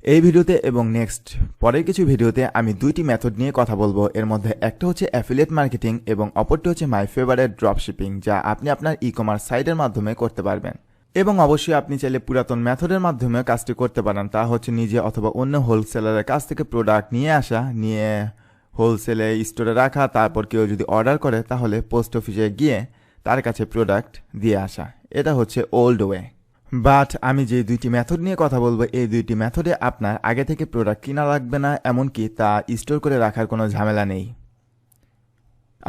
এই ভিডিওতে এবং নেক্সট পরের কিছু ভিডিওতে আমি দুইটি মেথড নিয়ে কথা বলবো। এর মধ্যে একটা হচ্ছে অ্যাফিলিয়েট মার্কেটিং এবং অপরটি হচ্ছে মাই ফেভারিট ড্রপশিপিং, যা আপনি আপনার ই-কমার্স সাইটের মাধ্যমে করতে পারবেন। এবং অবশ্যই আপনি চাইলে পুরাতন মেথডের মাধ্যমে কাজটি করতে পারেন, তা হচ্ছে নিজে অথবা অন্য হোলসেলারের কাছ থেকে প্রোডাক্ট নিয়ে হোলসেলে স্টোরে রাখা, তারপর কেউ যদি অর্ডার করে তাহলে পোস্ট অফিসে গিয়ে তার কাছে প্রোডাক্ট দিয়ে আসা। এটা হচ্ছে ওল্ড ওয়ে। বাট আমি যে দুইটি মেথড নিয়ে কথা বলবো, এই দুইটি মেথডে আপনার আগে থেকে প্রোডাক্ট কিনা লাগবে না, এমনকি তা স্টোর করে রাখার কোনো ঝামেলা নেই।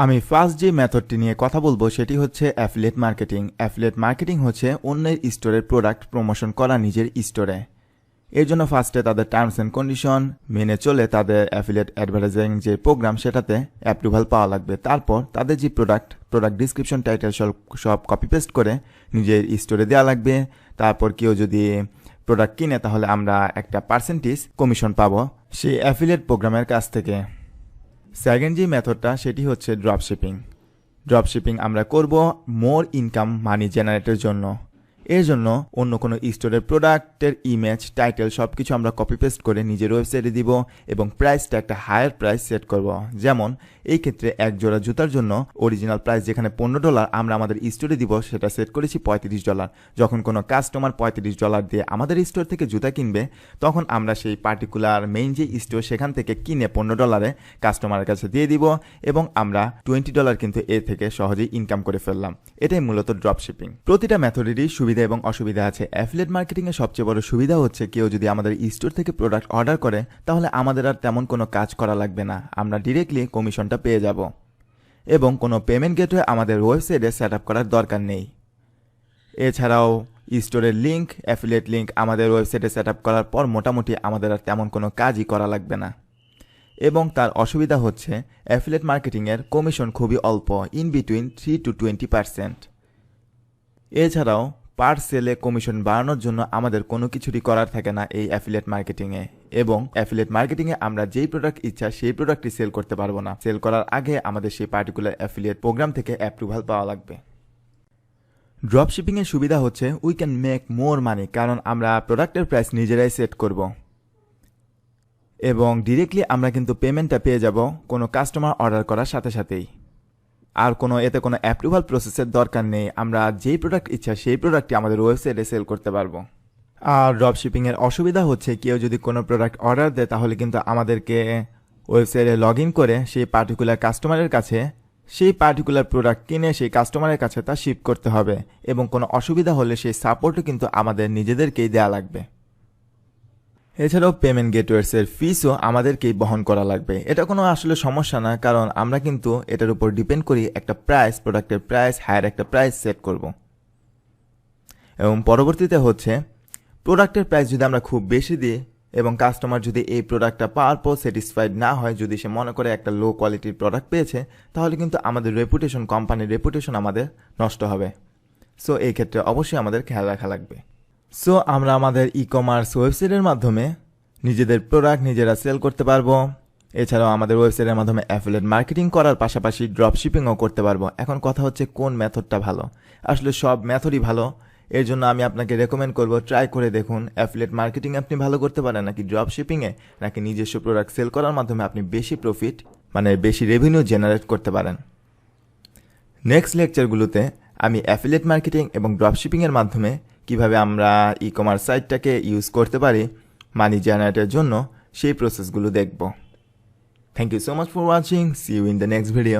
আমি ফার্স্ট যে মেথডটি নিয়ে কথা বলবো সেটি হচ্ছে অ্যাফিলিয়েট মার্কেটিং। অ্যাফিলিয়েট মার্কেটিং হচ্ছে অন্যের স্টোরের প্রোডাক্ট প্রমোশন করা নিজের স্টোরে। এর জন্য ফার্স্টে তাদের টার্মস অ্যান্ড কন্ডিশন মেনে চলে তাদের অ্যাফিলিয়েট অ্যাডভার্টাইজিং যে প্রোগ্রাম সেটাতে অ্যাপ্রুভাল পাওয়া লাগবে। তারপর তাদের যে প্রোডাক্ট ডিসক্রিপশন টাইটেল সব কপি পেস্ট করে নিজের স্টোরে দেওয়া লাগবে। তারপর কেউ যদি প্রোডাক্ট কিনে তাহলে আমরা একটা পার্সেন্টেজ কমিশন পাবো সেই অ্যাফিলিয়েট প্রোগ্রামের কাছ থেকে। সেকেন্ড যে মেথডটা সেটি হচ্ছে ড্রপশিপিং আমরা করব মোর ইনকাম মানি জেনারেটের জন্য। এর জন্য অন্য কোনো স্টোরের প্রোডাক্টের ইমেজ টাইটেল সব কিছু আমরা কপি পেস্ট করে নিজের ওয়েবসাইটে দিব এবং প্রাইসটা একটা হায়ার প্রাইস সেট করব। যেমন এই ক্ষেত্রে এক জোড়া জুতার জন্য অরিজিনাল প্রাইস যেখানে $15 আমরা আমাদের স্টোরে দিব সেটা সেট করেছি $35। যখন কোনো কাস্টমার $35 দিয়ে আমাদের স্টোর থেকে জুতা কিনবে তখন আমরা সেই পার্টিকুলার মেইন যে স্টোর সেখান থেকে কিনে $15 কাস্টমারের কাছে দিয়ে দিব এবং আমরা $20 কিন্তু এ থেকে সহজেই ইনকাম করে ফেললাম। এটাই মূলত ড্রপশিপিং। প্রতিটা মেথডেরই সুবিধা এবং অসুবিধা আছে। অ্যাফিলিয়েট মার্কেটিং এর সবচেয়ে বড় সুবিধা হচ্ছে কেউ যদি আমাদের স্টোর থেকে প্রোডাক্ট অর্ডার করে তাহলে আমাদের আর তেমন কোনো কাজ করা লাগবে না, আমরা ডিরেক্টলি কমিশনটা পেয়ে যাব এবং কোনো পেমেন্ট গেটওয়ে আমাদের ওয়েবসাইটে সেট আপ করার দরকার নেই। এছাড়াও স্টোরের লিঙ্ক, অ্যাফিলিয়েট লিঙ্ক আমাদের ওয়েবসাইটে সেট আপ করার পর মোটামুটি আমাদের আর তেমন কোনো কাজই করা লাগবে না। এবং তার অসুবিধা হচ্ছে অ্যাফিলিয়েট মার্কেটিংয়ের কমিশন খুবই অল্প, ইন বিটুইন 3 to 20%। এছাড়াও পার সেলে কমিশন বাড়ানোর জন্য আমাদের কোনো কিছুরই করার থাকে না এই অ্যাফিলিয়েট মার্কেটিংয়ে। এবং অ্যাফিলিয়েট মার্কেটিংয়ে আমরা যেই প্রোডাক্ট ইচ্ছা সেই প্রোডাক্টই সেল করতে পারবো না, সেল করার আগে আমাদের সেই পার্টিকুলার অ্যাফিলিয়েট প্রোগ্রাম থেকে অ্যাপ্রুভাল পাওয়া লাগবে। ড্রপশিপিংয়ের সুবিধা হচ্ছে উই ক্যান মেক মোর মানি, কারণ আমরা প্রোডাক্টের প্রাইস নিজেরাই সেট করব এবং ডিরেক্টলি আমরা কিন্তু পেমেন্টটা পেয়ে যাব কোনো কাস্টমার অর্ডার করার সাথে সাথেই। আর এতে কোনো অ্যাপ্রুভাল প্রসেসের দরকার নেই, আমরা যেই প্রোডাক্ট ইচ্ছা সেই প্রোডাক্টটি আমাদের ওয়েবসাইটে সেল করতে পারবো। আর ড্রপশিপিংয়ের অসুবিধা হচ্ছে কেউ যদি কোনো প্রোডাক্ট অর্ডার দেয় তাহলে কিন্তু আমাদেরকে ওয়েবসাইটে লগ ইন করে সেই পার্টিকুলার কাস্টমারের কাছে সেই পার্টিকুলার প্রোডাক্ট কিনে সেই কাস্টমারের কাছে তা শিপ করতে হবে এবং কোনো অসুবিধা হলে সেই সাপোর্টও কিন্তু আমাদের নিজেদেরকেই দেওয়া লাগবে। এছাড়াও পেমেন্ট গেটওয়ের ফিসও আমাদেরকেই বহন করা লাগবে। এটা কোনো আসলে সমস্যা না, কারণ আমরা কিন্তু এটার উপর ডিপেন্ড করি একটা প্রাইস, প্রোডাক্টের প্রাইস হায়ার একটা প্রাইস সেট করব। এবং পরবর্তীতে হচ্ছে প্রোডাক্টের প্রাইস যদি আমরা খুব বেশি দিই এবং কাস্টমার যদি এই প্রোডাক্টটা পাওয়ার পর স্যাটিসফাইড না হয়, যদি সে মনে করে একটা লো কোয়ালিটির প্রোডাক্ট পেয়েছে, তাহলে কিন্তু আমাদের রেপুটেশন, কোম্পানির রেপুটেশন আমাদের নষ্ট হবে। সো এই ক্ষেত্রে অবশ্যই আমাদের খেয়াল রাখা লাগবে। সো আমরা আমাদের ই-কমার্স ওয়েবসাইটের মাধ্যমে নিজেদের প্রোডাক্ট নিজেরা সেল করতে পারবো। এছাড়াও আমাদের ওয়েবসাইটের মাধ্যমে অ্যাফিলিয়েট মার্কেটিং করার পাশাপাশি ড্রপশিপিংও করতে পারবো। এখন কথা হচ্ছে কোন মেথডটা ভালো। আসলে সব মেথডই ভালো, এর জন্য আমি আপনাকে রেকমেন্ড করব ট্রাই করে দেখুন অ্যাফিলিয়েট মার্কেটিং আপনি ভালো করতে পারেন নাকি ড্রপশিপিংয়ে, নাকি নিজস্ব প্রোডাক্ট সেল করার মাধ্যমে আপনি বেশি প্রফিট বেশি রেভিনিউ জেনারেট করতে পারেন। নেক্সট লেকচারগুলোতে আমি অ্যাফিলিয়েট মার্কেটিং এবং ড্রপশিপিংয়ের মাধ্যমে কিভাবে আমরা ই-কমার্স সাইটটাকে ইউজ করতে পারি মানি জেনারেটের জন্য সেই প্রসেসগুলো দেখব। Thank you so much for watching, see you in the next video.